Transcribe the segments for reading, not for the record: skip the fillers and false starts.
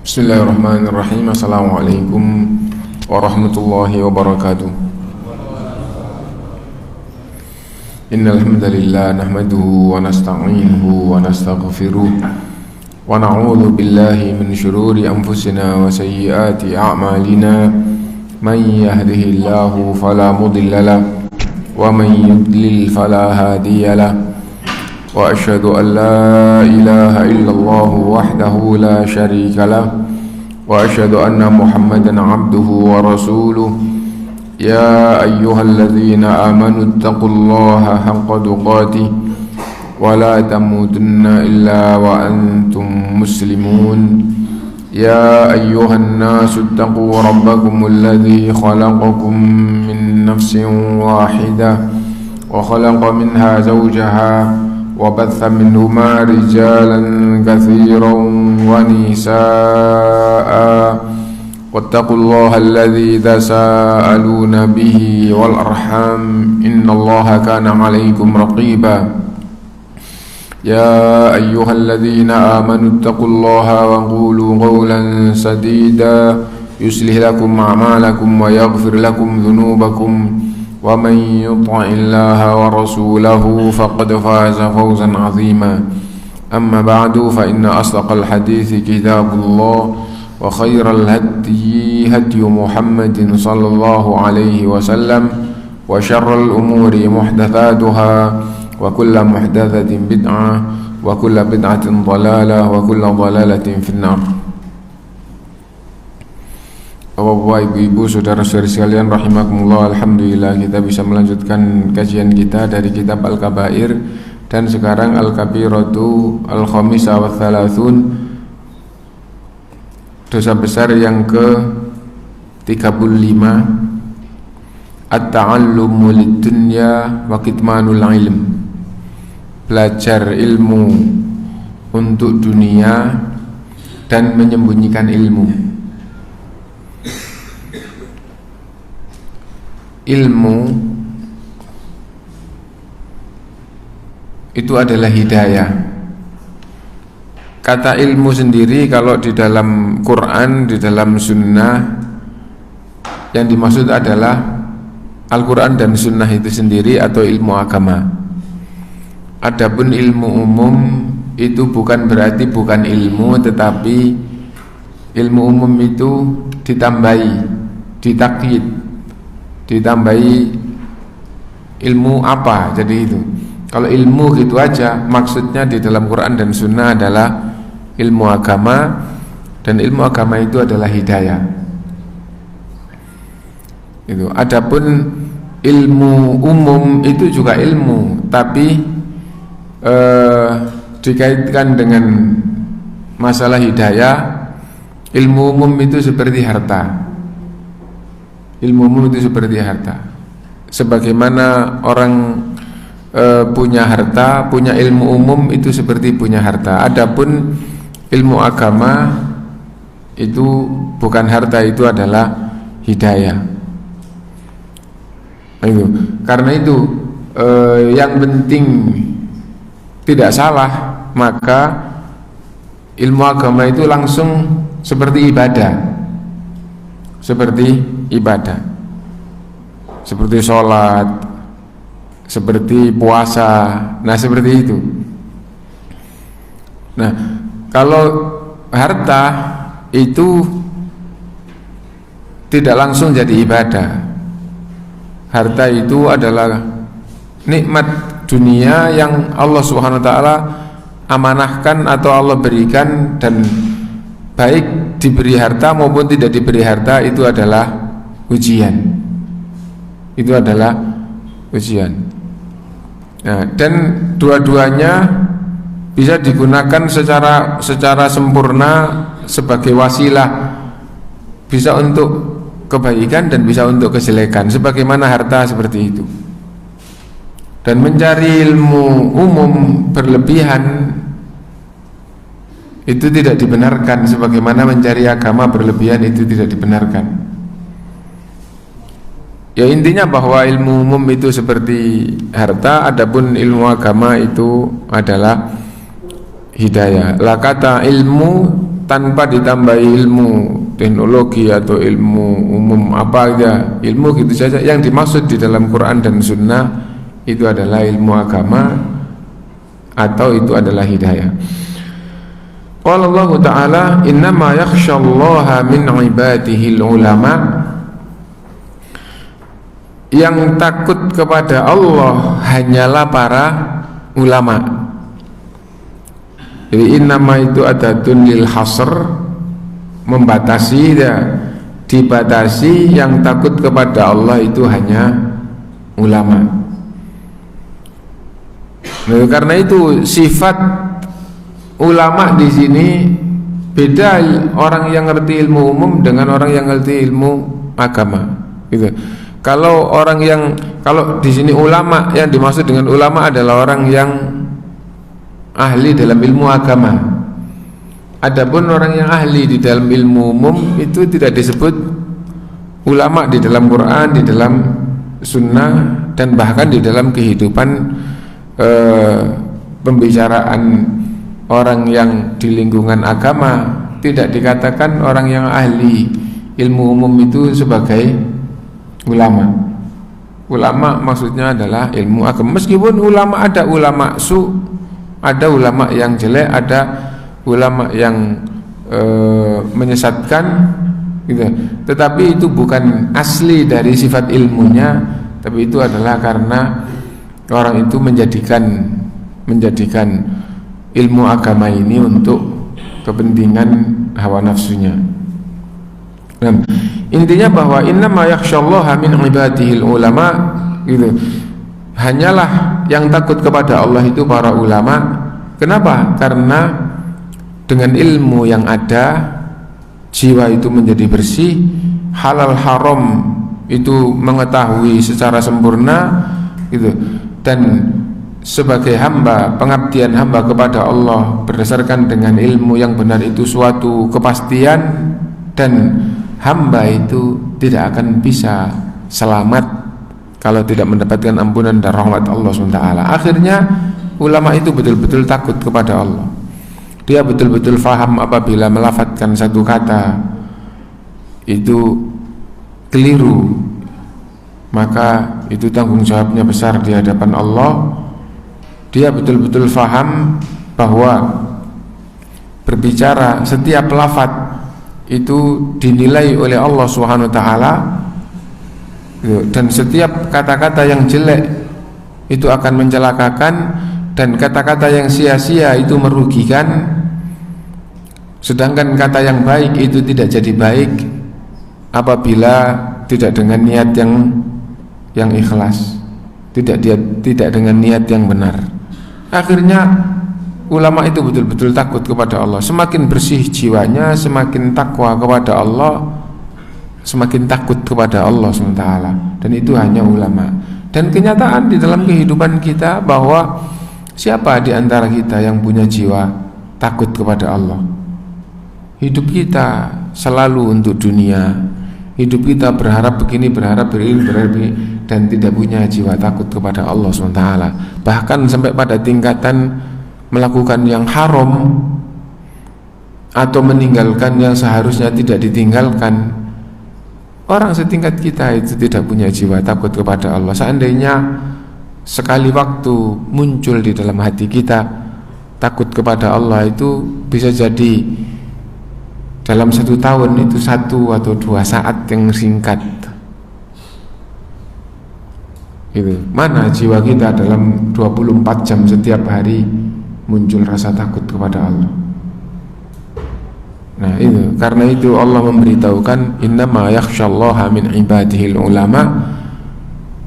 Bismillahirrahmanirrahim. Assalamualaikum warahmatullahi wabarakatuh. Innal hamdalillah nahmaduhu wa nasta'inuhu wa nastaghfiruh wa na'udzu billahi min shururi anfusina wa sayyiati a'malina. Man yahdihillahu fala mudilla lahu wa man yudlil fala hadiya lahu. Wa asyhadu an la ilaha illallah wahdahu la syarika lah wa asyhadu anna Muhammadan abduhu wa rasuluh. Ya ayyuhalladzina amanu taqullaha haqqa tuqatih wa la tamutunna illa wa antum muslimun. Ya ayyuhan nasu taqu rabbakumul ladzi khalaqakum min nafsin wahidah wa khalaqa minha zawjaha وبث منهما رجالا كثيرا ونساء واتقوا الله الذي تساءلون به والأرحام إن الله كان عليكم رقيبا. يا أيها الذين آمنوا اتقوا الله وقولوا قولا سديدا يصلح لكم أعمالكم ويغفر لكم ذنوبكم ومن يطع الله ورسوله فقد فاز فوزا عظيما. أما بعد فإن أصدق الحديث كتاب الله وخير الهدي هدي محمد صلى الله عليه وسلم وشر الأمور محدثاتها وكل محدثة بدعة وكل بدعة ضلالة وكل ضلالة في النار. Bapak-bapak, ibu-ibu, saudara-saudari sekalian rahimakumullah, alhamdulillah kita bisa melanjutkan kajian kita dari kitab Al-Kabair, dan sekarang Al-Kabiratu Al-Khamisah wa Thalathun, dosa besar yang ke-35, At-ta'allumu lid-dunya wa kitmanul ilm, belajar ilmu untuk dunia dan menyembunyikan ilmu. Ilmu itu adalah hidayah. Kata ilmu sendiri kalau di dalam Quran, di dalam sunnah, yang dimaksud adalah Al-Quran dan sunnah itu sendiri atau ilmu agama. Adapun ilmu umum itu bukan berarti bukan ilmu, tetapi ilmu umum itu ditambahi, ditakyid, ditambahi ilmu apa. Jadi itu kalau ilmu gitu aja, maksudnya di dalam Quran dan sunnah adalah ilmu agama, dan ilmu agama itu adalah hidayah. Itu. Adapun ilmu umum itu juga ilmu, tapi dikaitkan dengan masalah hidayah. Ilmu umum itu seperti harta. Ilmu umum itu seperti harta. Sebagaimana orang punya harta, punya ilmu umum itu seperti punya harta. Adapun ilmu agama itu bukan harta, itu adalah hidayah. Itu. Karena itu yang penting tidak salah, maka ilmu agama itu langsung seperti ibadah. Seperti ibadah, seperti sholat, seperti puasa. Nah seperti itu. Nah kalau harta itu tidak langsung jadi ibadah. Harta itu adalah nikmat dunia yang Allah Subhanahu wa ta'ala amanahkan atau Allah berikan, dan baik diberi harta maupun tidak diberi harta itu adalah ujian. Itu adalah ujian. Nah, dan dua-duanya bisa digunakan secara sempurna sebagai wasilah, bisa untuk kebaikan dan bisa untuk kejelekan, sebagaimana harta seperti itu. Dan mencari ilmu umum berlebihan itu tidak dibenarkan, sebagaimana mencari agama berlebihan itu tidak dibenarkan. Ya intinya bahwa ilmu umum itu seperti harta, adapun ilmu agama itu adalah hidayah. Lah kata ilmu tanpa ditambahi ilmu teknologi atau ilmu umum apa aja, ilmu gitu saja. Yang dimaksud di dalam Quran dan Sunnah itu adalah ilmu agama atau itu adalah hidayah. Qala Allah Ta'ala, innama yakhshallaha min ibadihi ulama. Yang takut kepada Allah hanyalah para ulama. Jadi innama itu adatun lil hasr, membatasi ya, dibatasi. Yang takut kepada Allah itu hanya ulama. Nah, karena itu sifat ulama di sini beda orang yang ngerti ilmu umum dengan orang yang ngerti ilmu agama. Gitu. Kalau di sini ulama, yang dimaksud dengan ulama adalah orang yang ahli dalam ilmu agama. Adapun orang yang ahli di dalam ilmu umum itu tidak disebut ulama di dalam Quran, di dalam Sunnah, dan bahkan di dalam kehidupan pembicaraan orang yang di lingkungan agama tidak dikatakan orang yang ahli ilmu umum itu sebagai ulama. Ulama maksudnya adalah ilmu agama. Meskipun ulama ada ulama ada ulama yang jelek, ada ulama yang menyesatkan gitu. Tetapi itu bukan asli dari sifat ilmunya, tapi itu adalah karena orang itu menjadikan ilmu agama ini untuk kepentingan hawa nafsunya. Nah, intinya bahwa innama yakhshallaha min ibadihil ulama gitu. Hanyalah yang takut kepada Allah itu para ulama. Kenapa? Karena dengan ilmu yang ada, jiwa itu menjadi bersih, halal haram itu mengetahui secara sempurna gitu. Dan sebagai hamba, pengabdian hamba kepada Allah berdasarkan dengan ilmu yang benar itu suatu kepastian, dan hamba itu tidak akan bisa selamat kalau tidak mendapatkan ampunan dan rahmat Allah SWT. Akhirnya ulama itu betul-betul takut kepada Allah. Dia betul-betul faham apabila melafadzkan satu kata itu keliru, maka itu tanggung jawabnya besar di hadapan Allah. Dia betul-betul faham bahwa berbicara setiap lafadz itu dinilai oleh Allah Subhanahu wa taala, dan setiap kata-kata yang jelek itu akan mencelakakan, dan kata-kata yang sia-sia itu merugikan, sedangkan kata yang baik itu tidak jadi baik apabila tidak dengan niat yang ikhlas, tidak dengan niat yang benar. Akhirnya ulama itu betul-betul takut kepada Allah. Semakin bersih jiwanya, semakin takwa kepada Allah, semakin takut kepada Allah SWT. Dan itu hanya ulama. Dan kenyataan di dalam kehidupan kita bahwa siapa di antara kita yang punya jiwa takut kepada Allah? Hidup kita selalu untuk dunia. Hidup kita berharap begini, berharap begini, dan tidak punya jiwa takut kepada Allah SWT. Bahkan sampai pada tingkatan melakukan yang haram atau meninggalkan yang seharusnya tidak ditinggalkan. Orang setingkat kita itu tidak punya jiwa takut kepada Allah. Seandainya sekali waktu muncul di dalam hati kita takut kepada Allah, itu bisa jadi dalam 1 tahun itu 1 atau 2 saat yang singkat. Itu mana jiwa kita dalam 24 jam setiap hari muncul rasa takut kepada Allah. Nah itu, karena itu Allah memberitahukan innama yakhshallaha min ibadihil ulama.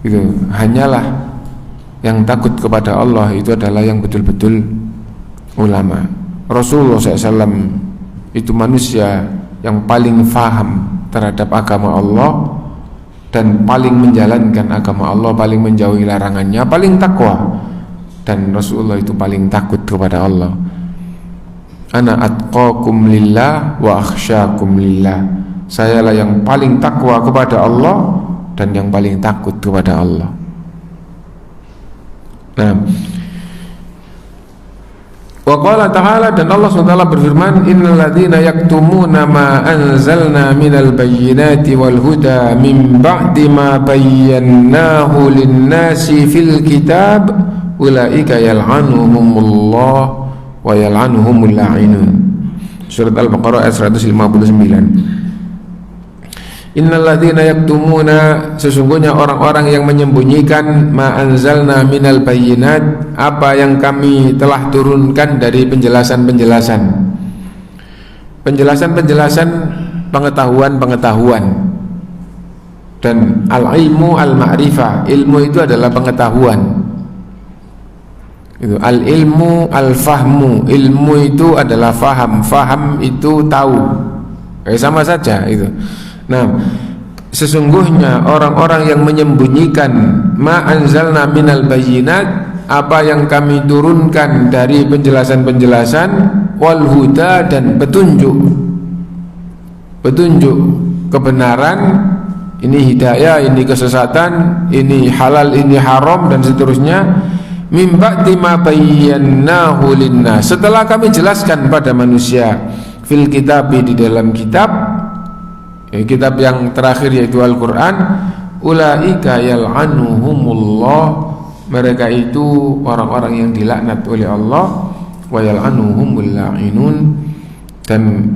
Itu hanyalah yang takut kepada Allah itu adalah yang betul-betul ulama. Rasulullah SAW itu manusia yang paling faham terhadap agama Allah dan paling menjalankan agama Allah, paling menjauhi larangannya, paling takwa. Dan Rasulullah itu paling takut kepada Allah. Ana atqakum lillah wa akhsyakum lillah. Sayalah yang paling takwa kepada Allah dan yang paling takut kepada Allah. Nah, Wa qala ta'ala, dan Allah SWT berfirman, innal ladzina yaktumuna ma anzalna minal bayyinati wal huda min ba'di ma bayyannahu lin-nasi fil kitab ulaika yal'anuhumullah wa yal'anuhumul la'inun. Surat Al-Baqarah ayat 159. Innal ladzina yaktumuna, sesungguhnya orang-orang yang menyembunyikan ma anzalna minal bayyinat, apa yang kami telah turunkan dari penjelasan-penjelasan, pengetahuan-pengetahuan. Dan al-ilmu al-ma'rifah, ilmu itu adalah pengetahuan. Itu al-ilmu al-fahmu, ilmu itu adalah faham, faham itu tahu. Sama saja itu. Nah, sesungguhnya orang-orang yang menyembunyikan ma anzalna minal bayyinat, apa yang kami turunkan dari penjelasan-penjelasan, wal huda, dan petunjuk kebenaran, ini hidayah, ini kesesatan, ini halal, ini haram, dan seterusnya. Mim ba'di ma bayyannahu linnas, setelah kami jelaskan pada manusia, fil kitab, di dalam kitab, kitab yang terakhir yaitu Al-Quran. Ulaika yal'anuhumullah, mereka itu orang-orang yang dilaknat oleh Allah. Wa yal'anuhumul la'inun, dan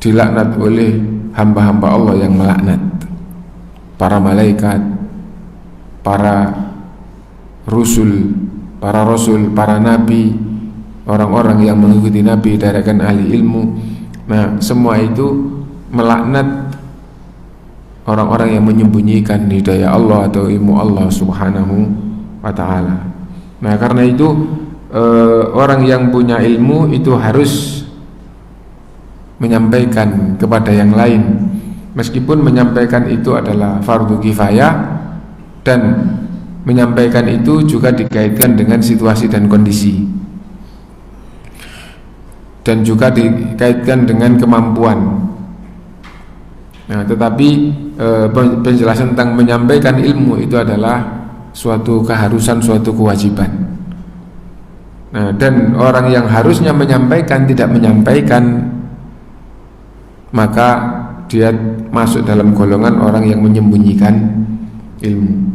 dilaknat oleh hamba-hamba Allah yang melaknat, para malaikat, para rasul, para nabi, orang-orang yang mengikuti nabi dari ahli ilmu. Nah, semua itu melaknat orang-orang yang menyembunyikan hidayah Allah atau ilmu Allah subhanahu wa ta'ala. Nah, karena itu orang yang punya ilmu itu harus menyampaikan kepada yang lain, meskipun menyampaikan itu adalah fardu kifayah, dan menyampaikan itu juga dikaitkan dengan situasi dan kondisi, dan juga dikaitkan dengan kemampuan. Nah, tetapi penjelasan tentang menyampaikan ilmu itu adalah suatu keharusan, suatu kewajiban. Nah, dan orang yang harusnya menyampaikan tidak menyampaikan, maka dia masuk dalam golongan orang yang menyembunyikan ilmu.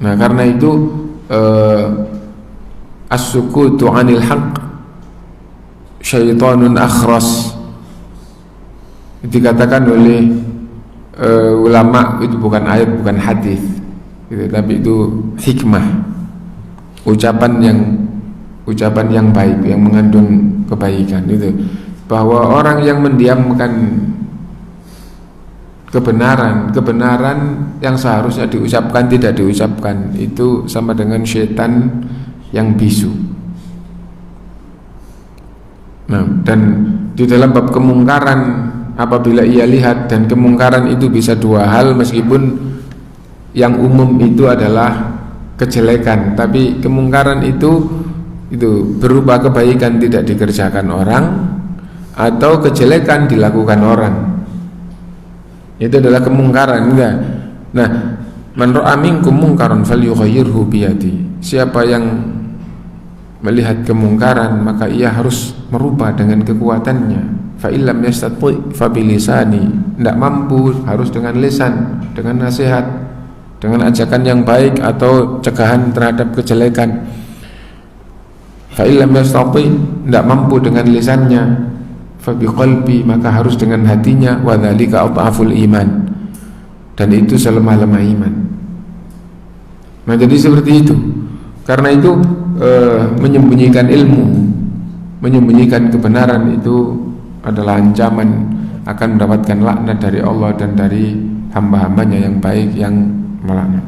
Nah, karena itu as-sukutu 'anil haqq syaitanun akhras, dikatakan oleh ulama, itu bukan ayat, bukan hadis gitu, tapi itu hikmah, ucapan yang baik, yang mengandung kebaikan itu, bahwa orang yang mendiamkan kebenaran yang seharusnya diucapkan tidak diucapkan, itu sama dengan syaitan yang bisu. Nah, dan di dalam bab kemungkaran, apabila ia lihat, dan kemungkaran itu bisa dua hal, meskipun yang umum itu adalah kejelekan, tapi kemungkaran itu berupa kebaikan tidak dikerjakan orang, atau kejelekan dilakukan orang, itu adalah kemungkaran. Nah, man ra'a minkum mungkaran falyughayyirhu biyadihi, siapa yang melihat kemungkaran maka ia harus merubah dengan kekuatannya. Fa illam yastati fa bilisani, tidak mampu harus dengan lisan, dengan nasihat, dengan ajakan yang baik atau cegahan terhadap kejelekan. Fa illam yastati, tidak mampu dengan lisannya, fa biqalbi, maka harus dengan hatinya. Wa dzalika adhaful iman, dan itu selemah-lemah iman. Nah, jadi seperti itu. Karena itu menyembunyikan ilmu, menyembunyikan kebenaran itu adalah ancaman akan mendapatkan laknat dari Allah dan dari hamba-hambanya yang baik yang melaknat.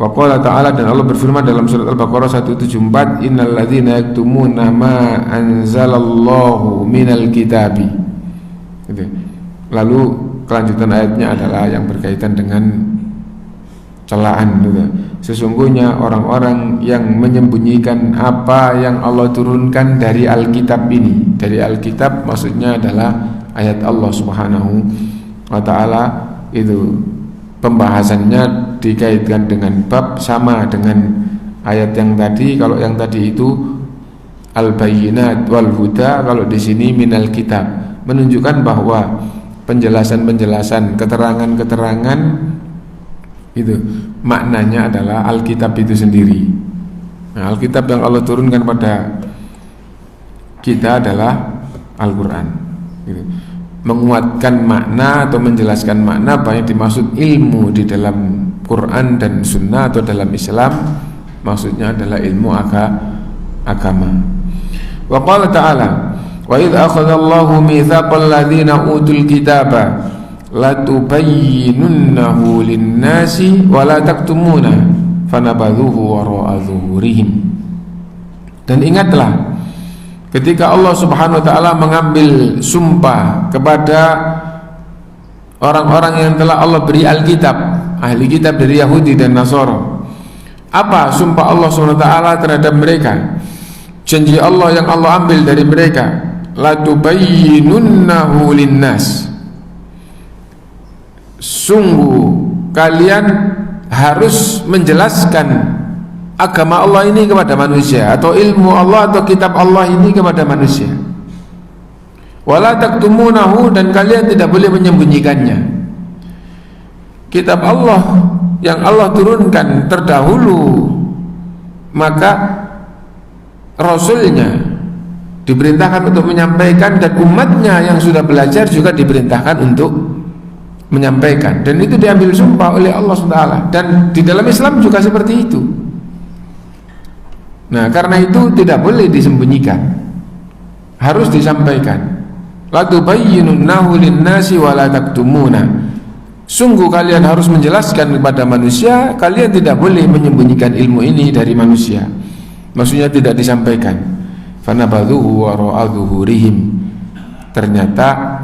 Wa qala ta'ala, dan Allah berfirman dalam surat Al-Baqarah 174, innal ladzina yaktumuna ma anzalallahu minal kitabi. Lalu kelanjutan ayatnya adalah yang berkaitan dengan celaan. Sesungguhnya orang-orang yang menyembunyikan apa yang Allah turunkan dari Alkitab ini. Dari Alkitab maksudnya adalah ayat Allah subhanahu wa ta'ala. Itu pembahasannya dikaitkan dengan bab sama dengan ayat yang tadi. Kalau yang tadi itu al-bayyinat wal huda, kalau di sini minal kitab, menunjukkan bahwa penjelasan-penjelasan, keterangan-keterangan itu maknanya adalah Alkitab itu sendiri. Nah, Alkitab yang Allah turunkan pada kita adalah Al-Quran gitu. Menguatkan makna atau menjelaskan makna apa yang dimaksud ilmu di dalam Quran dan Sunnah atau dalam Islam, maksudnya adalah ilmu agama. Wa qala ta'ala, wa idh akhadallahu mitsaqal ladzina utul kitaba latubayyinunnahu lin-nasi wa la taktumuna fanabadhuhu wara'a zuhurihim. Dan ingatlah ketika Allah Subhanahu wa ta'ala mengambil sumpah kepada orang-orang yang telah Allah beri Alkitab, ahli kitab dari Yahudi dan Nasara. Apa sumpah Allah Subhanahu wa ta'ala terhadap mereka? Janji Allah yang Allah ambil dari mereka, la tubayyinunnahu linnas, sungguh kalian harus menjelaskan agama Allah ini kepada manusia, atau ilmu Allah atau kitab Allah ini kepada manusia. Wala taktumunahu, dan kalian tidak boleh menyembunyikannya. Kitab Allah yang Allah turunkan terdahulu, maka Rasulnya diperintahkan untuk menyampaikan, dan umatnya yang sudah belajar juga diperintahkan untuk menyampaikan. Dan itu diambil sumpah oleh Allah SWT. Dan di dalam Islam juga seperti itu. Nah, karena itu tidak boleh disembunyikan, harus disampaikan. La tubayyinunnahu lin-nasi wa la taktumuna. Sungguh kalian harus menjelaskan kepada manusia, kalian tidak boleh menyembunyikan ilmu ini dari manusia. Maksudnya tidak disampaikan. Fanabadhuhu wara'a zuhurihim. Ternyata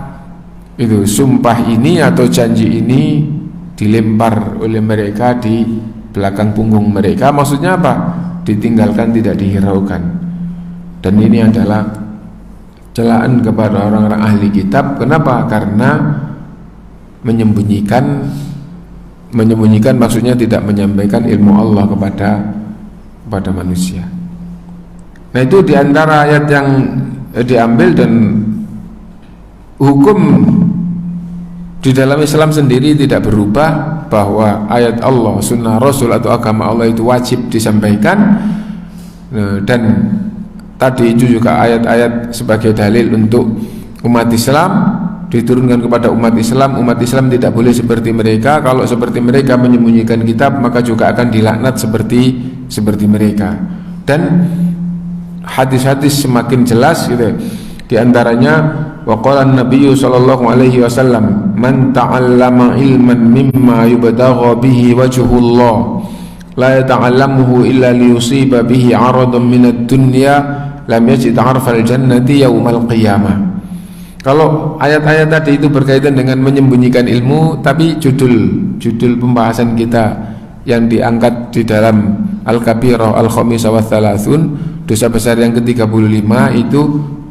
itu sumpah ini atau janji ini dilempar oleh mereka di belakang punggung mereka. Maksudnya apa? Ditinggalkan, tidak dihiraukan. Dan ini adalah celaan kepada orang-orang ahli kitab. Kenapa? Karena menyembunyikan maksudnya tidak menyampaikan ilmu Allah kepada manusia. Nah, itu diantara ayat yang diambil. Dan hukum di dalam Islam sendiri tidak berubah, bahwa ayat Allah, sunnah Rasul atau agama Allah itu wajib disampaikan. Dan tadi itu juga ayat-ayat sebagai dalil untuk umat Islam, diturunkan kepada umat Islam. Umat Islam tidak boleh seperti mereka. Kalau seperti mereka menyembunyikan kitab, maka juga akan dilaknat seperti mereka. Dan hadis-hadis semakin jelas gitu. Di antaranya wa qala an-nabiy sallallahu alaihi wasallam, man ta'allama ilman mimma yubtagha bihi wajhullah la yata'allamuhu illa liyusiba bihi 'aradan minad dunya lam yajid 'arfal jannati yaumal qiyamah. Kalau ayat-ayat tadi itu berkaitan dengan menyembunyikan ilmu, tapi judul pembahasan kita yang diangkat di dalam Al-Kabirah Al-Khamisah wa Thalathun, dosa besar yang ke-35 itu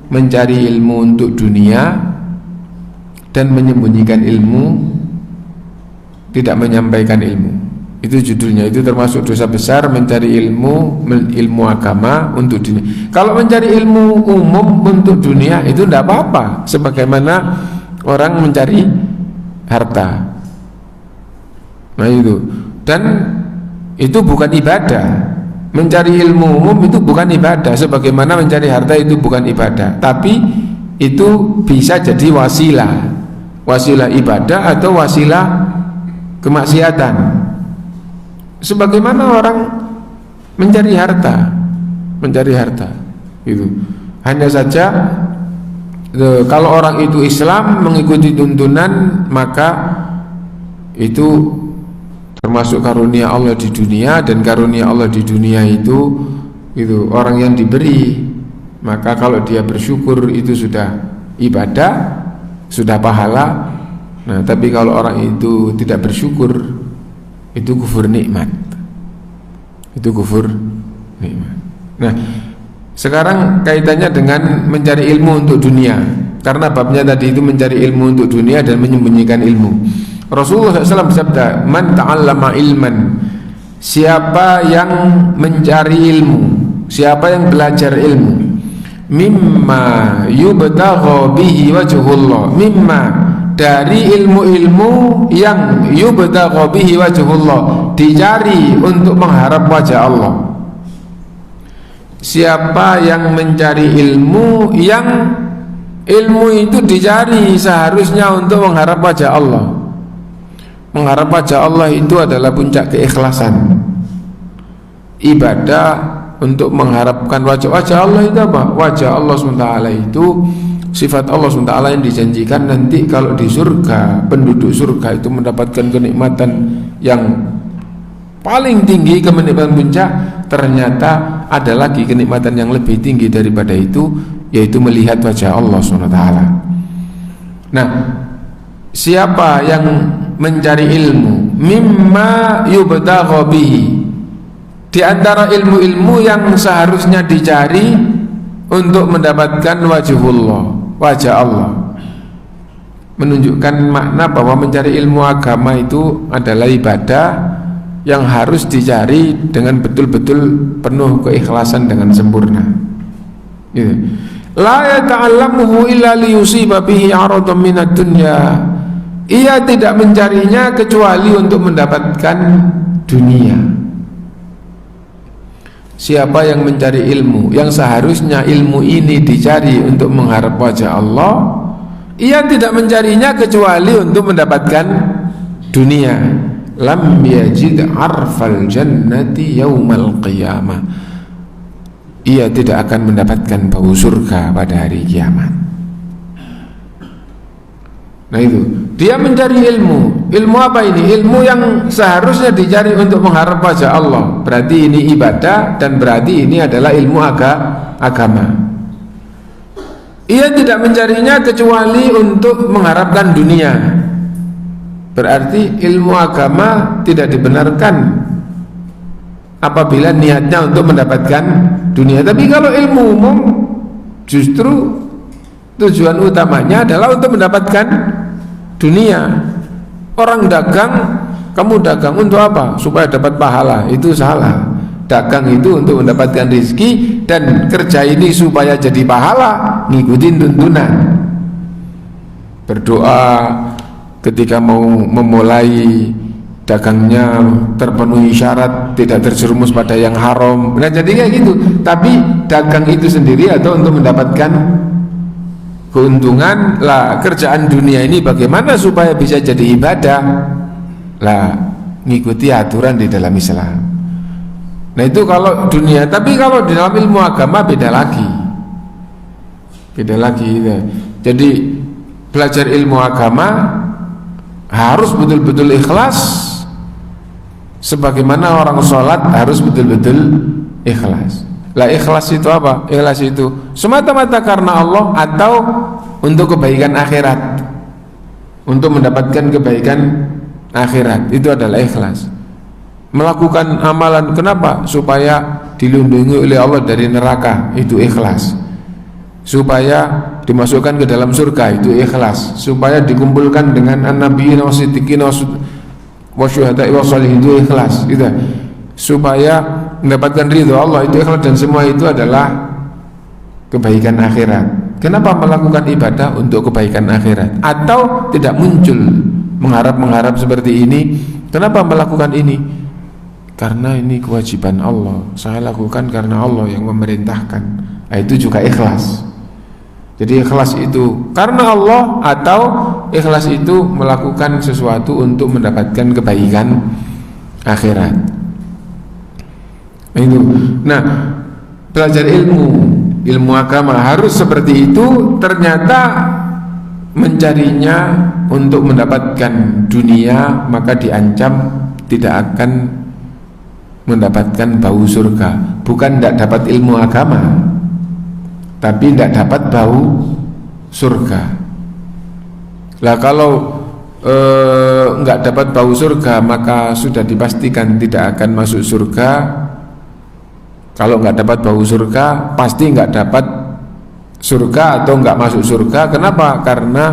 mencari ilmu untuk dunia dan menyembunyikan ilmu, tidak menyampaikan ilmu. Itu judulnya. Itu termasuk dosa besar, mencari ilmu agama untuk dunia. Kalau mencari ilmu umum untuk dunia itu tidak apa-apa, sebagaimana orang mencari harta. Nah itu. Dan itu bukan ibadah. Mencari ilmu umum itu bukan ibadah, sebagaimana mencari harta itu bukan ibadah. Tapi itu bisa jadi wasilah ibadah atau wasilah kemaksiatan. Sebagaimana orang mencari harta itu. Hanya saja kalau orang itu Islam, mengikuti tuntunan, maka itu termasuk karunia Allah di dunia. Dan karunia Allah di dunia itu orang yang diberi, maka kalau dia bersyukur itu sudah ibadah, sudah pahala. Nah, tapi kalau orang itu tidak bersyukur, itu kufur nikmat. Nah, sekarang kaitannya dengan mencari ilmu untuk dunia, karena babnya tadi itu mencari ilmu untuk dunia dan menyembunyikan ilmu. Rasulullah SAW bersabda, man ta'allama ilman, siapa yang mencari ilmu, siapa yang belajar ilmu, mimma yubtagha bihi wajhullah, mimma dari ilmu-ilmu yang yubtagha bihi wajhullah, dicari untuk mengharap wajah Allah. Siapa yang mencari ilmu yang ilmu itu dicari seharusnya untuk mengharap wajah Allah. Mengharap wajah Allah itu adalah puncak keikhlasan. Ibadah untuk mengharapkan wajah Allah itu apa? Wajah Allah SWT itu sifat Allah SWT yang dijanjikan nanti kalau di surga, penduduk surga itu mendapatkan kenikmatan yang paling tinggi, kenikmatan puncak. Ternyata ada lagi kenikmatan yang lebih tinggi daripada itu, yaitu melihat wajah Allah SWT. Nah, siapa yang mencari ilmu mimma yubtagha bihi, di antara ilmu-ilmu yang seharusnya dicari untuk mendapatkan wajah Allah, menunjukkan makna bahwa mencari ilmu agama itu adalah ibadah yang harus dicari dengan betul-betul penuh keikhlasan dengan sempurna. Gitu. La yata'allamuhu illa liyusiba bihi 'aradan minad dunya. Ia tidak mencarinya kecuali untuk mendapatkan dunia. Siapa yang mencari ilmu yang seharusnya ilmu ini dicari untuk mengharap wajah Allah, ia tidak mencarinya kecuali untuk mendapatkan dunia. Lam yajid arfal jannati yaumal qiyamah. Ia tidak akan mendapatkan bau surga pada hari kiamat. Nah itu, dia mencari ilmu. Ilmu apa ini? Ilmu yang seharusnya dicari untuk mengharap wajah Allah. Berarti ini ibadah dan berarti ini adalah ilmu agama. Ia tidak mencarinya kecuali untuk mengharapkan dunia. Berarti ilmu agama tidak dibenarkan apabila niatnya untuk mendapatkan dunia. Tapi kalau ilmu umum justru tujuan utamanya adalah untuk mendapatkan dunia. Orang dagang, kamu dagang untuk apa? Supaya dapat pahala. Itu salah. Dagang itu untuk mendapatkan rezeki, dan kerja ini supaya jadi pahala, ngikutin tuntunan. Berdoa ketika mau memulai dagangnya terpenuhi syarat, tidak terjerumus pada yang haram. Nah jadi kayak gitu. Tapi dagang itu sendiri atau untuk mendapatkan keuntungan lah, kerjaan dunia ini bagaimana supaya bisa jadi ibadah lah, ngikuti aturan di dalam Islam. Nah itu kalau dunia. Tapi kalau di dalam ilmu agama beda lagi ya. Jadi belajar ilmu agama harus betul-betul ikhlas, sebagaimana orang sholat harus betul-betul ikhlas. Lah ikhlas itu apa? Ikhlas itu semata-mata karena Allah atau untuk kebaikan akhirat, untuk mendapatkan kebaikan akhirat. Itu adalah ikhlas. Melakukan amalan kenapa? Supaya dilindungi oleh Allah dari neraka, itu ikhlas. Supaya dimasukkan ke dalam surga, itu ikhlas. Supaya dikumpulkan dengan an-nabiyyin was-siddiqin wasyuhada'i wassalihin, itu ikhlas. Gitu. Supaya mendapatkan ridho Allah, itu ikhlas. Dan semua itu adalah kebaikan akhirat. Kenapa melakukan ibadah? Untuk kebaikan akhirat. Atau tidak muncul mengharap seperti ini. Kenapa melakukan ini? Karena ini kewajiban Allah, saya lakukan karena Allah yang memerintahkan. Nah, itu juga ikhlas. Jadi ikhlas itu karena Allah, atau ikhlas itu melakukan sesuatu untuk mendapatkan kebaikan akhirat. Itu. Nah, belajar ilmu agama harus seperti itu. Ternyata mencarinya untuk mendapatkan dunia, maka diancam tidak akan mendapatkan bau surga. Bukan tidak dapat ilmu agama, tapi tidak dapat bau surga. Lah kalau nggak dapat bau surga, maka sudah dipastikan tidak akan masuk surga. Kalau nggak dapat bau surga, pasti nggak dapat surga atau nggak masuk surga. Kenapa? Karena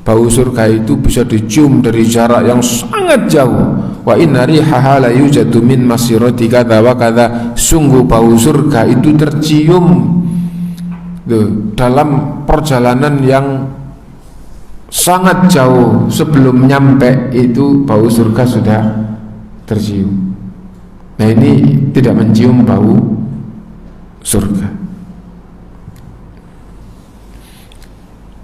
bau surga itu bisa dicium dari jarak yang sangat jauh. wa inna rihaha la yujadu min masirati kadza wa kadza, sungguh bau surga itu tercium dalam perjalanan yang sangat jauh, sebelum nyampe itu bau surga sudah tercium. Nah, ini tidak mencium bau surga.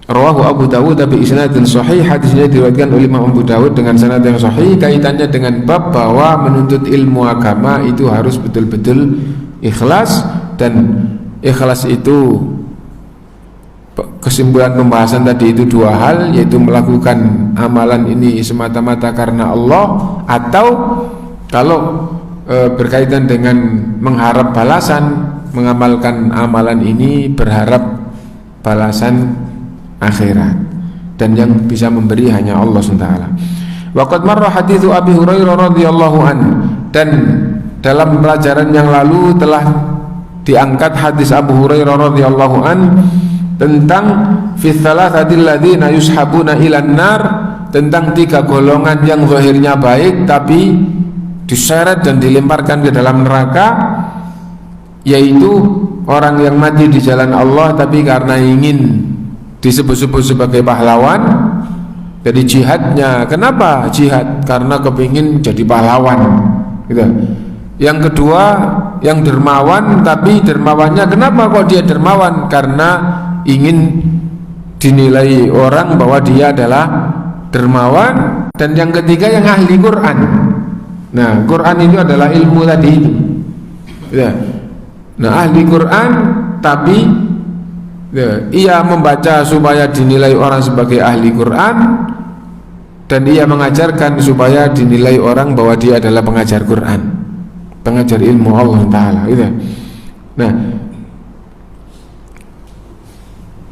Rawahu Abu Dawud bi isnadin sahih, hadisnya diriwayatkan oleh Imam Abu Dawud dengan sanad yang sahih. Kaitannya dengan bab bahwa menuntut ilmu agama itu harus betul-betul ikhlas, dan ikhlas itu, kesimpulan pembahasan tadi itu dua hal, yaitu melakukan amalan ini semata-mata karena Allah, atau kalau berkaitan dengan mengharap balasan, mengamalkan amalan ini berharap balasan akhirat, dan yang bisa memberi hanya Allah SWT. Waqad marra hadithu Abi Hurairah radhiyallahu an, dan dalam pelajaran yang lalu telah diangkat hadis Abu Hurairah radhiyallahu an tentang fi tsalatsatil ladzina yushabuna ilan nar, tentang tiga golongan yang zahirnya baik tapi diseret dan dilemparkan ke dalam neraka, yaitu orang yang mati di jalan Allah tapi karena ingin disebut-sebut sebagai pahlawan. Jadi jihadnya, kenapa jihad? Karena kepingin jadi pahlawan gitu. Yang kedua, yang dermawan, tapi dermawannya kenapa kok dia dermawan? Karena ingin dinilai orang bahwa dia adalah dermawan. Dan yang ketiga, yang ahli Quran. Nah, Quran itu adalah ilmu tadi itu ya. Nah, ahli Quran tapi ya, ia membaca supaya dinilai orang sebagai ahli Quran, dan ia mengajarkan supaya dinilai orang bahwa dia adalah pengajar Quran, pengajar ilmu Allah Ta'ala gitu. Nah,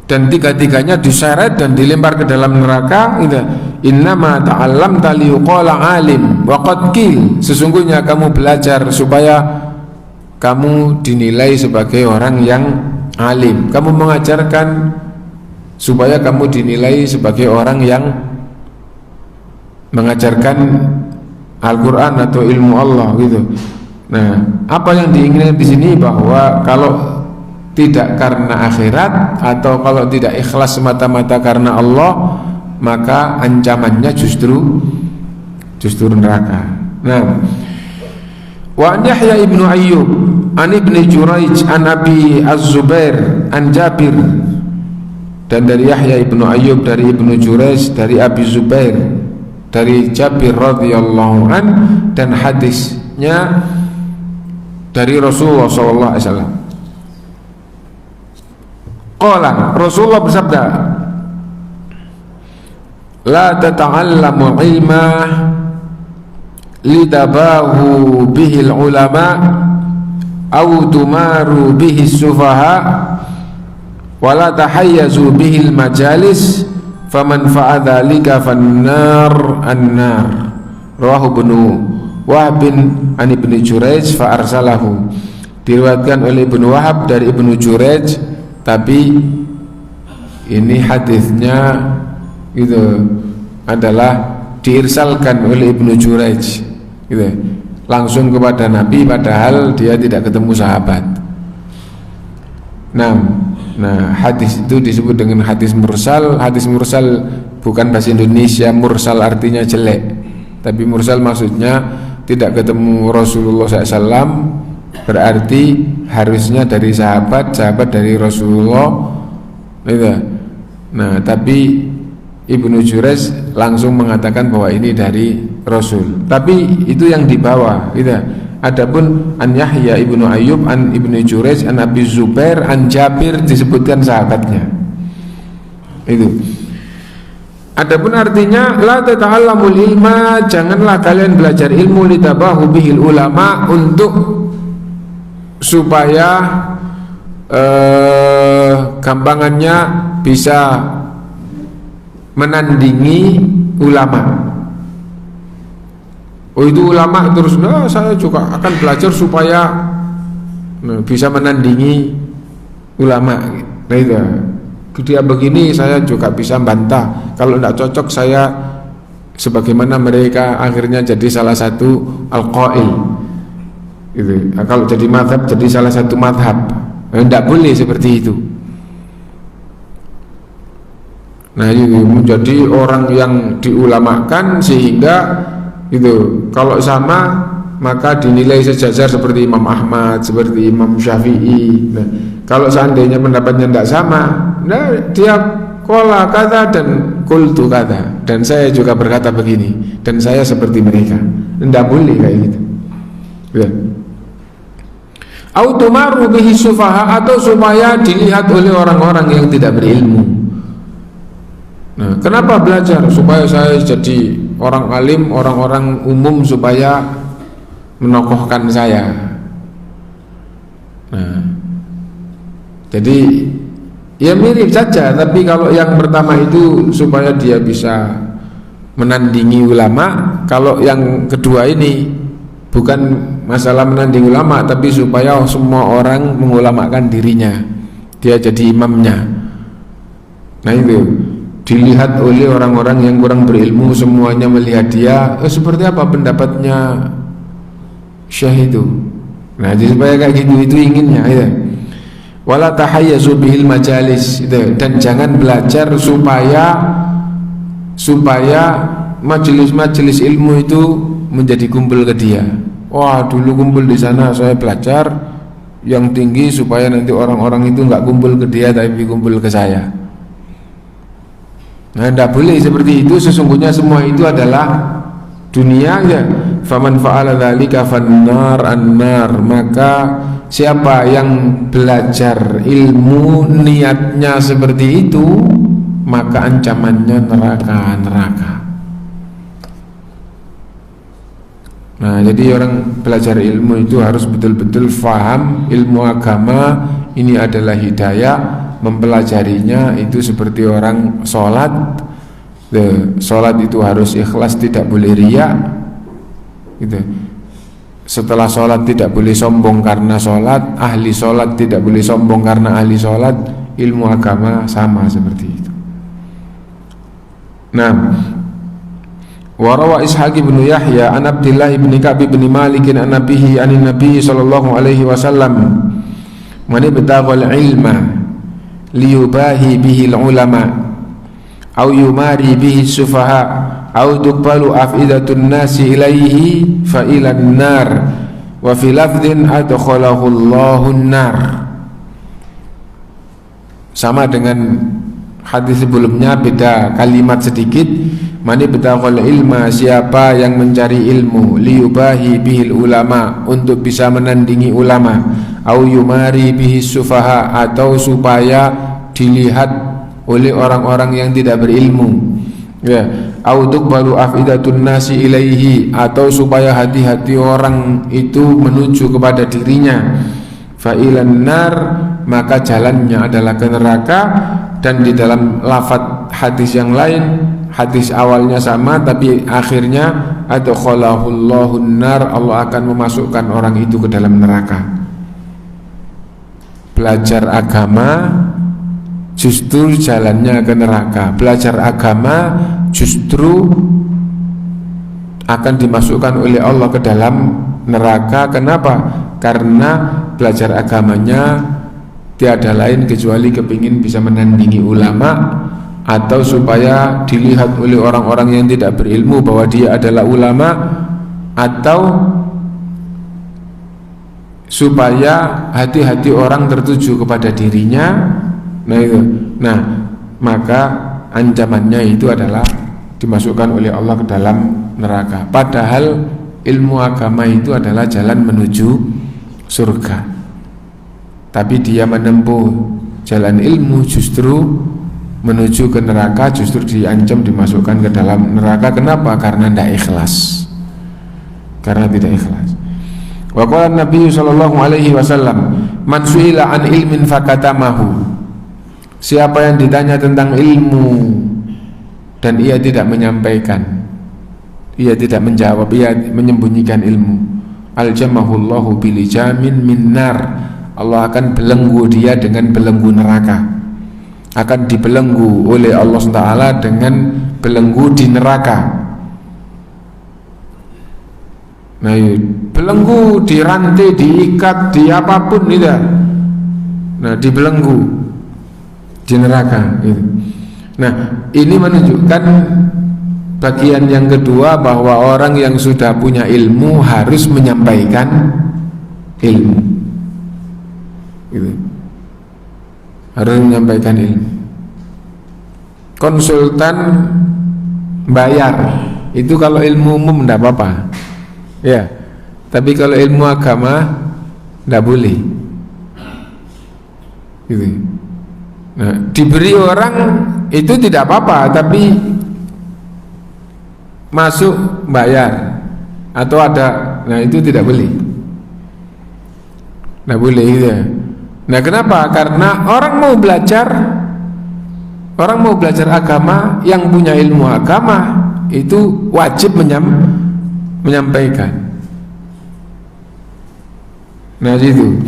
dan tiga-tiganya diseret dan dilempar ke dalam neraka gitu. Innama ta'allamta liyuqala alim wa qad qil, sesungguhnya kamu belajar supaya kamu dinilai sebagai orang yang alim. Kamu mengajarkan supaya kamu dinilai sebagai orang yang mengajarkan Al-Quran atau ilmu Allah gitu. Nah, apa yang diinginkan di sini bahwa kalau tidak karena akhirat atau kalau tidak ikhlas semata-mata karena Allah, maka ancamannya justru neraka. Nah, wa Yahya ibnu Ayyub an ibni Juraij an Abi Az-Zubair an Jabir, dan dari Yahya ibnu Ayyub dari ibnu Juraij dari Abi Zubair dari Jabir radhiyallahu an, dan hadisnya dari Rasulullah sallallahu alaihi wasallam. Qala, Rasulullah bersabda, la tata'allamu ilma lidabahu bihil ulama au tumaru bihi sufaha wala tahayyazu bihil majalis faman fa'adhalika fannar annar. Rawahu Ibnu Wahb an Ibnu Juraij fa arsalahu, diriwayatkan oleh Ibnu Wahab dari Ibnu Juraij, tapi ini hadisnya itu adalah diirsalkan oleh Ibnu Juraij gitu, langsung kepada Nabi, padahal dia tidak ketemu sahabat. Nah, hadis itu disebut dengan hadis mursal. Hadis mursal bukan bahasa Indonesia mursal artinya jelek, tapi mursal maksudnya tidak ketemu Rasulullah SAW, berarti harusnya dari sahabat dari Rasulullah gitu. Nah, tapi Ibnu Juraij langsung mengatakan bahwa ini dari Rasul, tapi itu yang dibawa gitu. Adapun an Yahya ibnu Ayyub an Ibnu Juraij an Abi Zubair an Jabir disebutkan sahabatnya itu. Adapun artinya la tata'allamul ilma, janganlah kalian belajar ilmu litabahu bihil ulama, untuk supaya gampangannya bisa menandingi ulama. Oh, itu ulama terus, nah saya juga akan belajar supaya bisa menandingi ulama. Nah itu, dia begini saya juga bisa bantah, kalau tidak cocok saya sebagaimana mereka akhirnya jadi salah satu al-qail gitu. Kalau jadi madhab, jadi salah satu madhab. Tidak boleh seperti itu. Nah, itu menjadi orang yang diulamakan sehingga itu kalau sama maka dinilai sejajar seperti Imam Ahmad, seperti Imam Syafi'i. Nah, kalau seandainya pendapatnya tidak sama, nah dia qala kata dan qultu kata, dan saya juga berkata begini, dan saya seperti mereka. Tidak boleh kayak gitu. Ya. Autumaru bihi sufaha, atau supaya dilihat oleh orang-orang yang tidak berilmu. Nah, kenapa belajar? Supaya saya jadi orang alim, orang-orang umum supaya menokohkan saya. Nah, jadi ya mirip saja, tapi kalau yang pertama itu supaya dia bisa menandingi ulama, kalau yang kedua ini bukan masalah menandingi ulama, tapi supaya semua orang mengulamakan dirinya, dia jadi imamnya. Nah, itu dilihat oleh orang-orang yang kurang berilmu, semuanya melihat dia, seperti apa pendapatnya Syekh itu. Nah, jadi supaya kayak gitu, itu inginnya ya. Wala tahayyazu bihil majalis itu. Dan jangan belajar supaya majelis-majelis ilmu itu menjadi kumpul ke dia. Wah, dulu kumpul di sana saya belajar yang tinggi supaya nanti orang-orang itu enggak kumpul ke dia tapi kumpul ke saya. Nah, tidak boleh seperti itu. Sesungguhnya semua itu adalah dunia ya. Faman fa'ala dzalika fannar annar, maka siapa yang belajar ilmu niatnya seperti itu, maka ancamannya neraka. Nah, jadi orang belajar ilmu itu harus betul-betul faham ilmu agama ini adalah hidayah. Mempelajarinya itu seperti orang sholat. Sholat itu harus ikhlas, tidak boleh riya gitu. Setelah sholat tidak boleh sombong karena sholat. Ahli sholat tidak boleh sombong karena ahli sholat. Ilmu agama sama seperti itu. Nah, warawa Ishaq bin Yahya an Abdillah bin Ka'b bin Malik an nabihi an nabi sallallahu alaihi wasallam man ibtaghal ilma liyubahi bihi ulama au yumari bihi sufaha au tuqbalu afidatun nasi ilaihi fa ilan nar wa fi lafdhin adkhalahu Allahun nar. Sama dengan hadis sebelumnya, beda kalimat sedikit. Mani betaghal ilma, siapa yang mencari ilmu, liyubahi bihil ulama, untuk bisa menandingi ulama, au yumari bihi sufaha, atau supaya dilihat oleh orang-orang yang tidak berilmu, ya, au tuqbalu afidatun nasi ilaihi, atau supaya hati-hati orang itu menuju kepada dirinya, fa ilan nar, maka jalannya adalah ke neraka. Dan di dalam lafadz hadis yang lain, hadis awalnya sama tapi akhirnya adkhalahu Allahun nar, Allah akan memasukkan orang itu ke dalam neraka. Belajar agama justru jalannya ke neraka. Belajar agama justru akan dimasukkan oleh Allah ke dalam neraka. Kenapa? Karena belajar agamanya tiada lain kecuali kepingin bisa menandingi ulama, atau supaya dilihat oleh orang-orang yang tidak berilmu bahwa dia adalah ulama, atau supaya hati-hati orang tertuju kepada dirinya. Nah itu, nah maka ancamannya itu adalah dimasukkan oleh Allah ke dalam neraka. Padahal ilmu agama itu adalah jalan menuju surga. Tapi dia menempuh jalan ilmu justru menuju ke neraka, justru diancam dimasukkan ke dalam neraka. Kenapa? Karena tidak ikhlas. Karena tidak ikhlas. Wa qala Nabi sallallahu alaihi wasallam, man su'ila an ilmin fakatamahu. Siapa yang ditanya tentang ilmu dan ia tidak menyampaikan, ia tidak menjawab, ia menyembunyikan ilmu, aljamahullahu bilijamin min nar, Allah akan belenggu dia dengan belenggu neraka. Akan dibelenggu oleh Allah SWT dengan belenggu di neraka. Nah, belenggu, dirantai, diikat, di apapun tidak. Nah, dibelenggu di neraka gitu. Nah, ini menunjukkan bagian yang kedua bahwa orang yang sudah punya ilmu harus menyampaikan ilmu. Gitu. Harus menyampaikan ilmu. Konsultan bayar itu kalau ilmu umum tidak apa-apa. Ya, tapi kalau ilmu agama tidak boleh. Gitu. Nah, diberi orang itu tidak apa-apa, tapi masuk bayar atau ada, nah itu tidak boleh. Tidak boleh gitu ya. Nah, kenapa? Karena orang mau belajar agama, yang punya ilmu agama itu wajib menyampaikan. Nah, itu.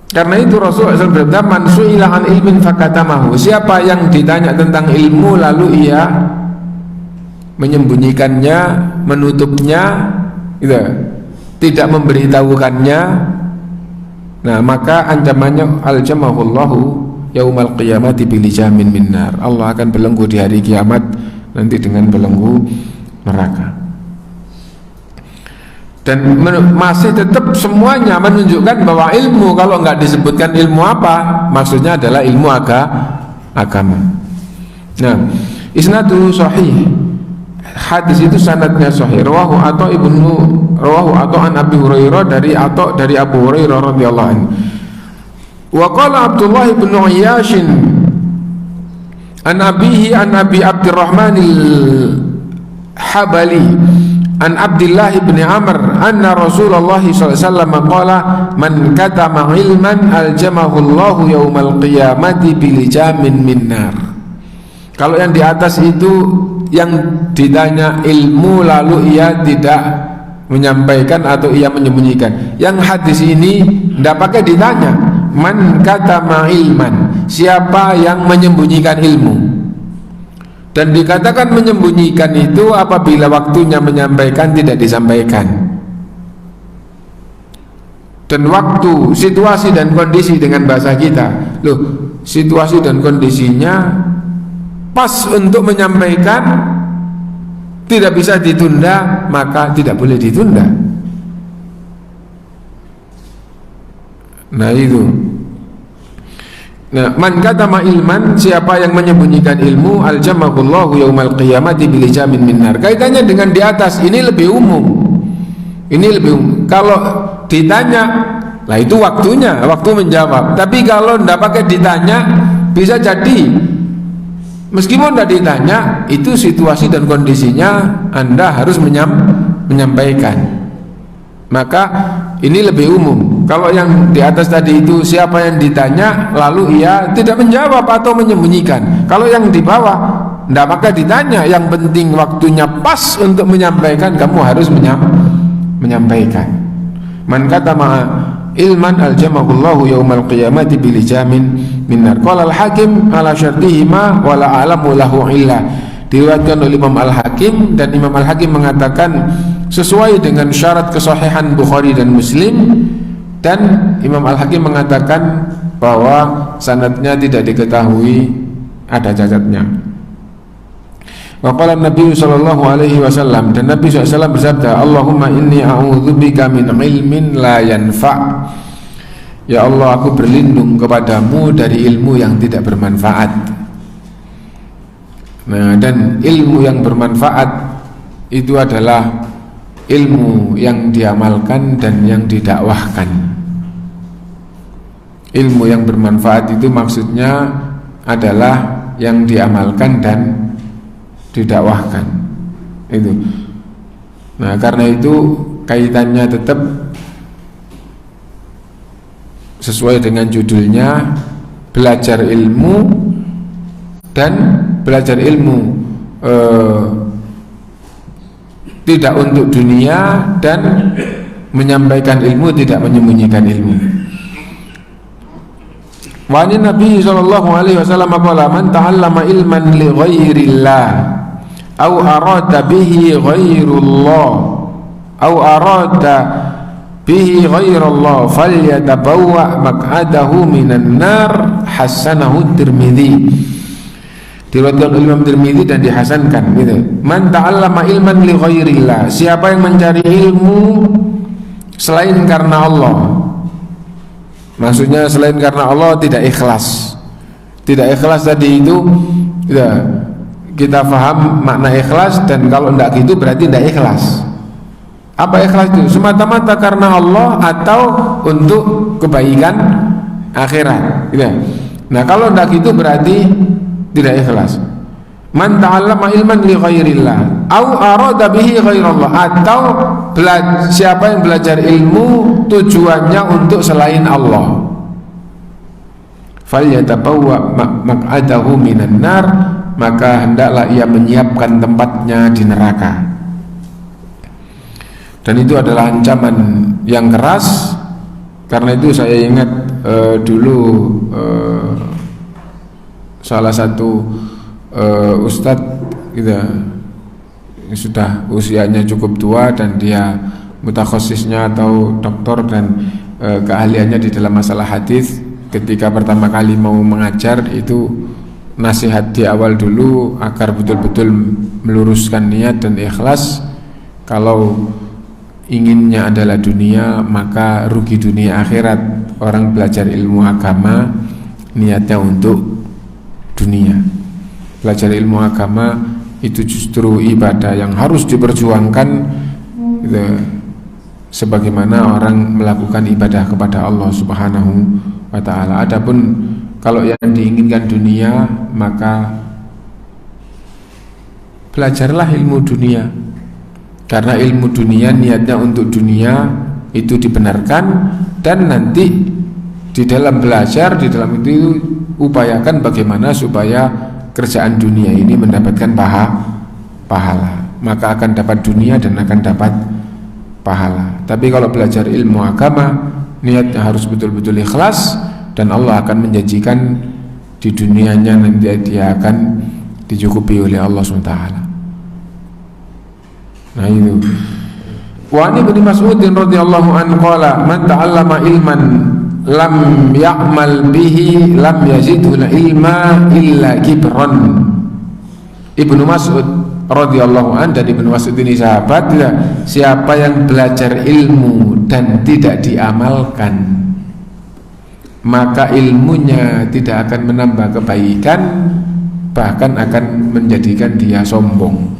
Karena itu Rasulullah SAW bersabda, "Man su'ila an ilmin fakatamahu." Siapa yang ditanya tentang ilmu lalu ia menyembunyikannya, menutupnya, gitu, tidak memberitahukannya, nah maka ancamannya al-jamahullahu yaumal qiyamati bilijamin minnar. Allah akan belenggu di hari kiamat nanti dengan belenggu neraka. Dan masih tetap semuanya menunjukkan bahwa ilmu, kalau nggak disebutkan ilmu apa, maksudnya adalah ilmu agama. Nah, isnadu sahih, hadis itu sanadnya sahih. Rawahu Atha an Abi Hurairah, dari Abu Hurairah radhiyallahu anhu. Wa qala Abdullah bin Ayyash an abihi an Abi Abdurrahman al-Habali an Abdullah bin Amr anna Rasulullah sallallahu alaihi wasallam qala man katama ilman aljamahu Allahu yaumal qiyamati bilijamin minnar. Kalau yang di atas itu yang ditanya ilmu lalu ia tidak menyampaikan atau ia menyembunyikan. Yang hadis ini tidak pakai ditanya, man katama ilman, siapa yang menyembunyikan ilmu. Dan dikatakan menyembunyikan itu apabila waktunya menyampaikan tidak disampaikan. Dan waktu, situasi dan kondisi dengan bahasa kita, loh, situasi dan kondisinya pas untuk menyampaikan, tidak bisa ditunda, maka tidak boleh ditunda. Nah itu. Nah, man katama ilman, siapa yang menyembunyikan ilmu, aljamahullahu yaumal qiyamati bilijamin minnar. Kaitannya dengan di atas ini lebih umum. Ini lebih umum. Kalau ditanya, lah itu waktunya, waktu menjawab. Tapi kalau tidak pakai ditanya, bisa jadi meskipun tidak ditanya, itu situasi dan kondisinya Anda harus menyampaikan. Maka ini lebih umum. Kalau yang di atas tadi itu siapa yang ditanya lalu ia tidak menjawab atau menyembunyikan. Kalau yang di bawah tidak pakai ditanya, yang penting waktunya pas untuk menyampaikan, kamu harus menyampaikan. Man katama ilman aljamahullahu yaumal qiyamati bilijamin minnar. Qala al-Hakim ala syartihima wala a'lamu lahu illa. Diriwayatkan oleh Imam Al-Hakim, dan Imam Al-Hakim mengatakan sesuai dengan syarat kesahihan Bukhari dan Muslim, dan Imam Al-Hakim mengatakan bahwa sanadnya tidak diketahui ada cacatnya. Wa qala Nabi sallallahu alaihi wasallam, dan Nabi SAW bersabda, Allahumma inni a'udzubika min ilmin la yanfa'. Ya Allah, aku berlindung kepadamu dari ilmu yang tidak bermanfaat. Nah, dan ilmu yang bermanfaat itu adalah ilmu yang diamalkan dan yang didakwahkan. Ilmu yang bermanfaat itu maksudnya adalah yang diamalkan dan didakwahkan. Itu. Nah, karena itu kaitannya tetap sesuai dengan judulnya, belajar ilmu, dan belajar ilmu tidak untuk dunia, dan menyampaikan ilmu, tidak menyembunyikan ilmu. Wa Nabi sallallahu alaihi wasallam qala man ta'allama ilman li ghairillah au arada bihi ghairullah au arada bihi ghairullah falyatabawwa maq'adahu minan nar hasanahu Tirmidzi. Diriwayatkan oleh Imam Tirmidzi dan dihasankan gitu. Man ta'allama ilman li ghairillah, siapa yang mencari ilmu selain karena Allah, maksudnya selain karena Allah tidak ikhlas. Tidak ikhlas tadi itu ya, kita paham makna ikhlas, dan kalau tidak gitu berarti tidak ikhlas. Apa ikhlas itu? Semata-mata karena Allah atau untuk kebaikan akhirat gitu. Nah kalau tidak gitu berarti tidak ikhlas. Man ta'allama ilman li ghairillah au arada bihi ghairallah, atau siapa yang belajar ilmu tujuannya untuk selain Allah, falyatabawwa maq'adahu minan nar, maka hendaklah ia menyiapkan tempatnya di neraka. Dan itu adalah ancaman yang keras. Karena itu saya ingat dulu salah satu ustadz gitu, sudah usianya cukup tua dan dia mutakhasisnya atau doktor dan keahliannya di dalam masalah hadis. Ketika pertama kali mau mengajar itu nasihat di awal dulu agar betul-betul meluruskan niat dan ikhlas. Kalau inginnya adalah dunia, maka rugi dunia akhirat. Orang belajar ilmu agama niatnya untuk dunia. Belajar ilmu agama itu justru ibadah yang harus diperjuangkan gitu, sebagaimana orang melakukan ibadah kepada Allah Subhanahu wa ta'ala. Adapun kalau yang diinginkan dunia, maka belajarlah ilmu dunia, karena ilmu dunia niatnya untuk dunia itu dibenarkan. Dan nanti di dalam belajar, di dalam itu upayakan bagaimana supaya kerjaan dunia ini mendapatkan pahala, maka akan dapat dunia dan akan dapat pahala. Tapi kalau belajar ilmu agama niatnya harus betul-betul ikhlas, dan Allah akan menjanjikan di dunianya nanti dia akan dicukupi oleh Allah SWT. Nah itu. Wa ani bin Mas'ud radhiyallahu anhu qala man ta'allama ilman lam ya'mal bihi lam yazidhu ilma illa kibran. Ibnu Mas'ud radhiyallahu anhu, dan Ibnu Mas'ud ini sahabat ya, siapa yang belajar ilmu dan tidak diamalkan, maka ilmunya tidak akan menambah kebaikan, bahkan akan menjadikan dia sombong.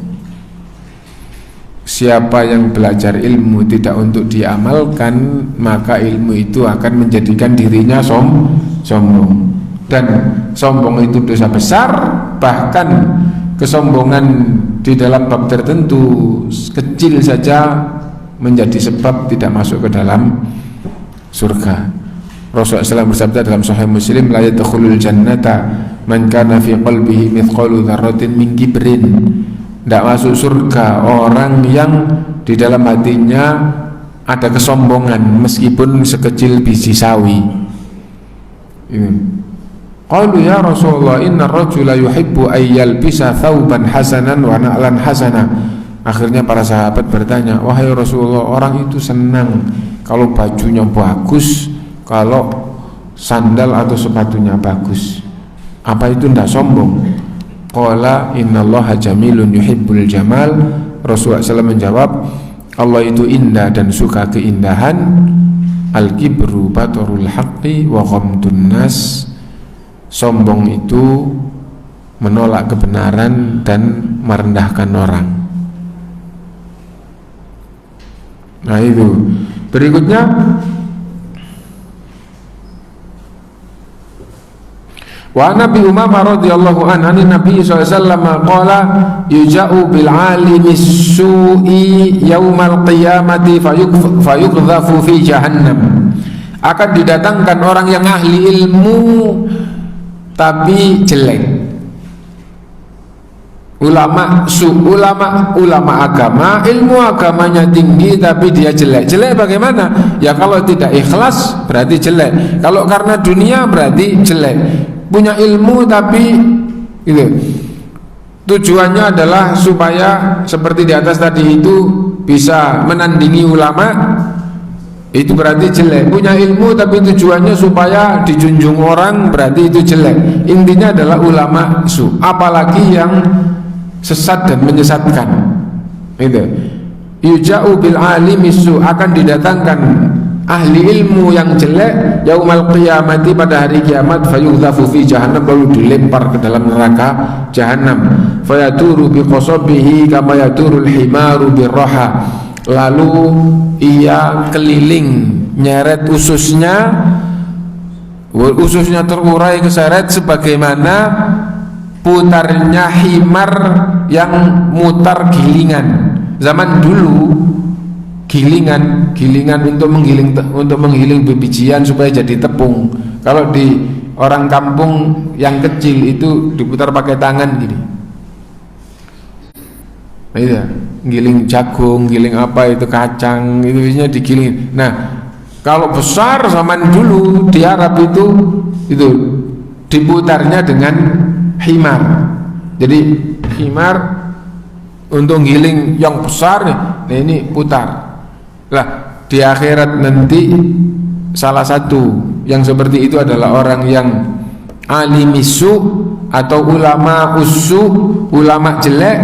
Siapa yang belajar ilmu tidak untuk diamalkan, maka ilmu itu akan menjadikan dirinya sombong. Dan sombong itu dosa besar, bahkan kesombongan di dalam bab tertentu kecil saja menjadi sebab tidak masuk ke dalam surga. Rasulullah SAW bersabda dalam Sahih Muslim, la yadkhulul jannata man kana fi qalbihi mithqalu dzarratin min kibrin. Tidak masuk surga orang yang di dalam hatinya ada kesombongan meskipun sekecil biji sawi. Qalu ya Rasulullah inna ar-rajula yuhibbu ay yalbisa thawban hasanan wa na'lan hasana. Akhirnya para sahabat bertanya, wahai Rasulullah, orang itu senang kalau bajunya bagus, kalau sandal atau sepatunya bagus. Apa itu tidak sombong? Qala innallaha jamilun yuhibbul jamal. Rasulullah SAW menjawab, Allah itu indah dan suka keindahan. Al-kibru batarul haqqi wa ghamdun nas. Sombong itu menolak kebenaran dan merendahkan orang. Nah itu. Berikutnya, wa Nabi Umamah radhiyallahu anhu Nabi sallallahu alaihi wasallam qala yuja'u bil 'alimi su'i yaumal qiyamati fayuqdhafu fi jahannam. Akan didatangkan orang yang ahli ilmu tapi jelek. Ulama agama, ilmu agamanya tinggi tapi dia jelek. Jelek bagaimana? Ya kalau tidak ikhlas berarti jelek. Kalau karena dunia berarti jelek. Punya ilmu tapi gitu, tujuannya adalah supaya seperti di atas tadi itu bisa menandingi ulama, itu berarti jelek. Punya ilmu tapi tujuannya supaya dijunjung orang, berarti itu jelek. Intinya adalah ulama su, apalagi yang sesat dan menyesatkan. Itu yuja'u bil alimi su, akan didatangkan ahli ilmu yang jelek yaumal qiyamati, pada hari kiamat, fayughzafu fi jahannam, lalu dilempar ke dalam neraka jahannam, fayaduru bi qasabihi kama yadurul himaru birraha, lalu ia keliling nyeret ususnya terurai keseret sebagaimana putarnya himar yang mutar gilingan. Zaman dulu gilingan untuk menggiling bijian supaya jadi tepung. Kalau di orang kampung yang kecil itu diputar pakai tangan gini. Iya, giling jagung, giling apa itu, kacang, itu biasanya digiling. Nah, kalau besar zaman dulu di Arab itu diputarnya dengan himar. Jadi himar untuk giling yang besar nih, nah ini putar. Lah di akhirat nanti salah satu yang seperti itu adalah orang yang alimisu atau ulama usu, ulama jelek,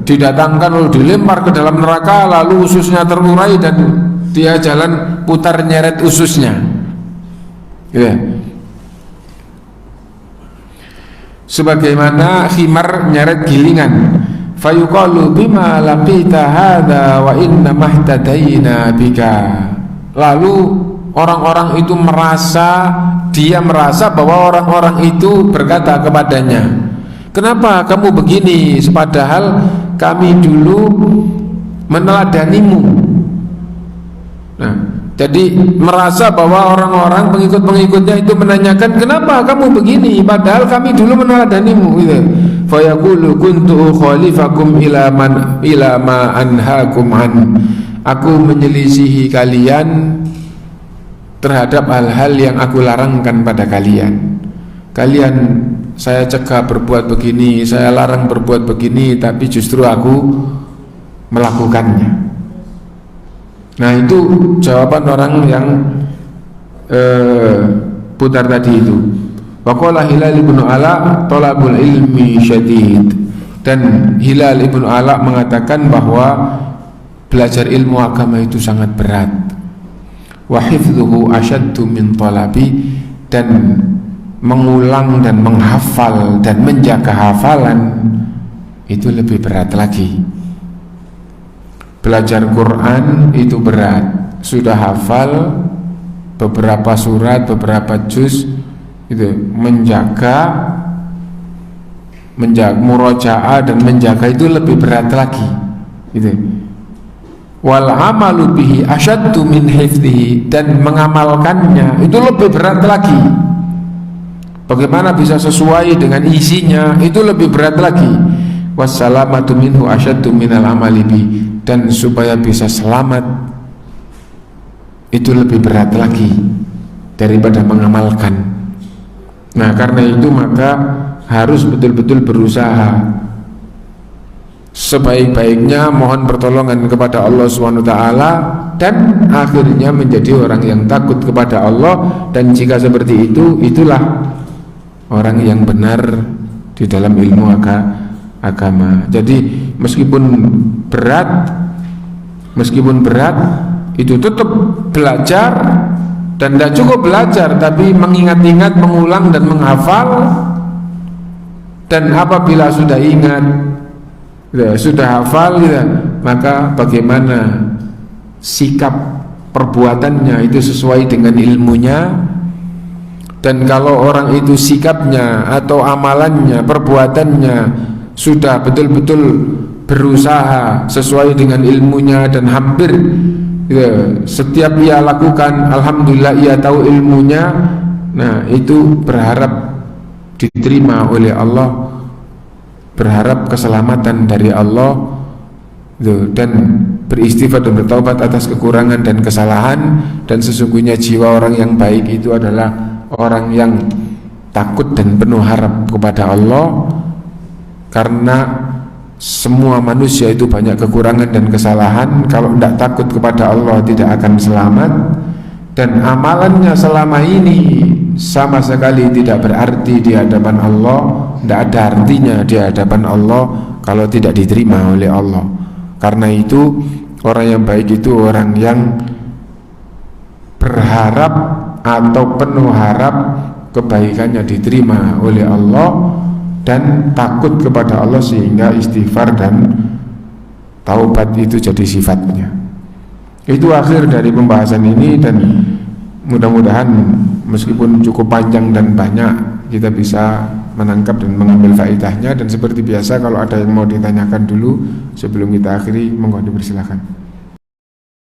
didatangkan lalu dilempar ke dalam neraka, lalu ususnya terurai dan dia jalan putar nyeret ususnya, sebagaimana khimar nyeret gilingan. Fayuqalu bima laqita hadza wa inna mahtadaina bika. Lalu orang-orang itu merasa bahwa orang-orang itu berkata kepadanya, kenapa kamu begini, padahal kami dulu meneladanimu. Nah, jadi merasa bahwa orang-orang pengikut-pengikutnya itu menanyakan, kenapa kamu begini, padahal kami dulu meneladanimu, gitu. Fayaqulu kuntu khalifakum ila ma anhaakum an. Aku menyelisihi kalian terhadap hal-hal yang aku larangkan pada kalian. Kalian saya cegah berbuat begini, saya larang berbuat begini, tapi justru aku melakukannya. Nah, itu jawaban orang yang putar tadi itu. Waqala Hilal ibn Ala talabul ilmi syadid. Dan Hilal ibn Ala mengatakan bahwa belajar ilmu agama itu sangat berat. Wa hifdzuhu asyaddu min talabi, dan mengulang dan menghafal dan menjaga hafalan itu lebih berat lagi. Belajar Quran itu berat, sudah hafal beberapa surat, beberapa juz, itu menjaga murojaah dan menjaga itu lebih berat lagi, gitu. Wal amalu bihi asyaddu min hifdhihi, dan mengamalkannya itu lebih berat lagi. Bagaimana bisa sesuai dengan isinya itu lebih berat lagi. Wassalamatu minhu asyaddu minal amali bi, dan supaya bisa selamat itu lebih berat lagi daripada mengamalkan. Nah, karena itu maka harus betul-betul berusaha sebaik-baiknya, mohon pertolongan kepada Allah SWT, dan akhirnya menjadi orang yang takut kepada Allah. Dan jika seperti itu, itulah orang yang benar di dalam ilmu agama. Jadi meskipun berat itu tetap belajar. Dan tidak cukup belajar, tapi mengingat-ingat, mengulang dan menghafal. Dan apabila sudah ingat, sudah hafal, maka bagaimana sikap perbuatannya itu sesuai dengan ilmunya. Dan kalau orang itu sikapnya atau amalannya, perbuatannya sudah betul-betul berusaha sesuai dengan ilmunya dan hampir setiap ia lakukan, alhamdulillah ia tahu ilmunya, nah itu berharap diterima oleh Allah, berharap keselamatan dari Allah, dan beristighfar dan bertaubat atas kekurangan dan kesalahan. Dan sesungguhnya jiwa orang yang baik itu adalah orang yang takut dan penuh harap kepada Allah, karena semua manusia itu banyak kekurangan dan kesalahan. Kalau tidak takut kepada Allah tidak akan selamat, dan amalannya selama ini sama sekali tidak berarti di hadapan Allah, tidak ada artinya di hadapan Allah kalau tidak diterima oleh Allah. Karena itu orang yang baik itu orang yang berharap atau penuh harap kebaikannya diterima oleh Allah dan takut kepada Allah, sehingga istighfar dan taubat itu jadi sifatnya. Itu akhir dari pembahasan ini, dan mudah-mudahan meskipun cukup panjang dan banyak, kita bisa menangkap dan mengambil faedahnya. Dan seperti biasa, kalau ada yang mau ditanyakan dulu sebelum kita akhiri, monggo dipersilakan.